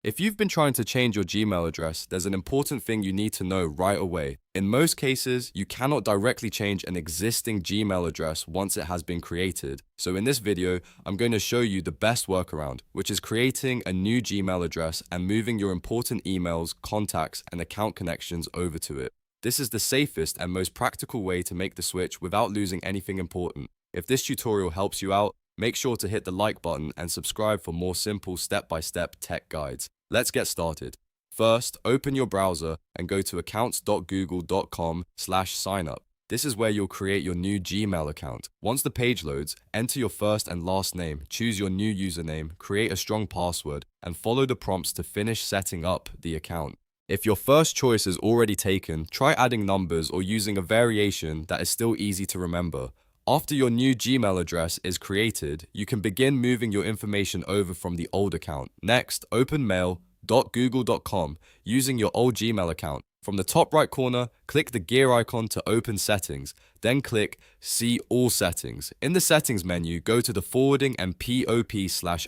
If you've been trying to change your Gmail address, there's an important thing you need to know right away. In most cases, you cannot directly change an existing Gmail address once it has been created. So in this video, I'm going to show you the best workaround, which is creating a new Gmail address and moving your important emails, contacts, and account connections over to it. This is the safest and most practical way to make the switch without losing anything important. If this tutorial helps you out, make sure to hit the like button and subscribe for more simple step-by-step tech guides. Let's get started. First, open your browser and go to accounts.google.com/signup. This is where you'll create your new Gmail account. Once the page loads, enter your first and last name, choose your new username, create a strong password, and follow the prompts to finish setting up the account. If your first choice is already taken, try adding numbers or using a variation that is still easy to remember. After your new Gmail address is created, you can begin moving your information over from the old account. Next, open mail.google.com using your old Gmail account. From the top right corner, click the gear icon to open settings, then click See All Settings. In the settings menu, go to the forwarding and POP/IMAP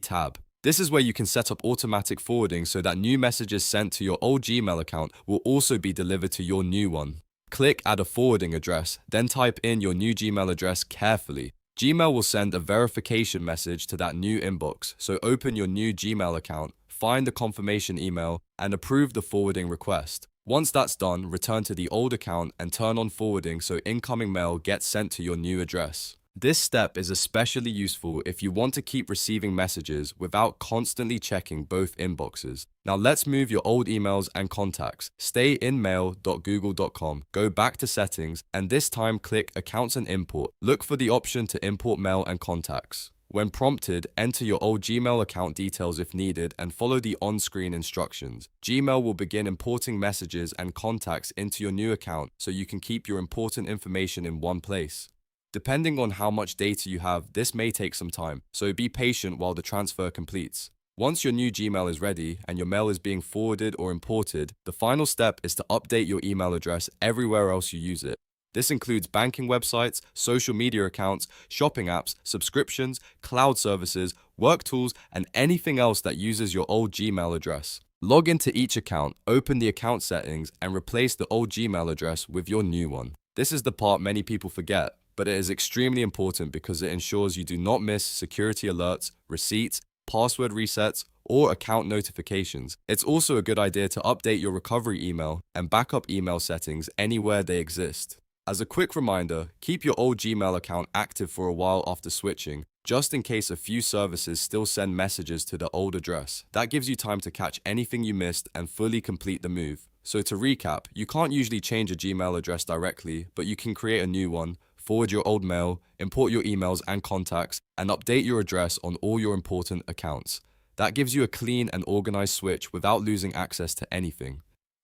tab. This is where you can set up automatic forwarding so that new messages sent to your old Gmail account will also be delivered to your new one. Click Add a forwarding address, then type in your new Gmail address carefully. Gmail will send a verification message to that new inbox, so open your new Gmail account, find the confirmation email, and approve the forwarding request. Once that's done, return to the old account and turn on forwarding so incoming mail gets sent to your new address. This step is especially useful if you want to keep receiving messages without constantly checking both inboxes. Now let's move your old emails and contacts. Stay in mail.google.com, go back to settings, and this time click Accounts and Import. Look for the option to import mail and contacts. When prompted, enter your old Gmail account details if needed and follow the on-screen instructions. Gmail will begin importing messages and contacts into your new account so you can keep your important information in one place. Depending on how much data you have, this may take some time, so be patient while the transfer completes. Once your new Gmail is ready and your mail is being forwarded or imported, the final step is to update your email address everywhere else you use it. This includes banking websites, social media accounts, shopping apps, subscriptions, cloud services, work tools, and anything else that uses your old Gmail address. Log into each account, open the account settings, and replace the old Gmail address with your new one. This is the part many people forget, but it is extremely important because it ensures you do not miss security alerts, receipts, password resets, or account notifications. It's also a good idea to update your recovery email and backup email settings anywhere they exist. As a quick reminder, keep your old Gmail account active for a while after switching, just in case a few services still send messages to the old address. That gives you time to catch anything you missed and fully complete the move. So to recap, you can't usually change a Gmail address directly, but you can create a new one, forward your old mail, import your emails and contacts, and update your address on all your important accounts. That gives you a clean and organized switch without losing access to anything.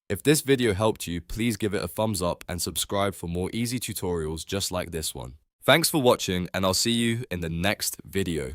If this video helped you, please give it a thumbs up and subscribe for more easy tutorials just like this one. Thanks for watching, and I'll see you in the next video.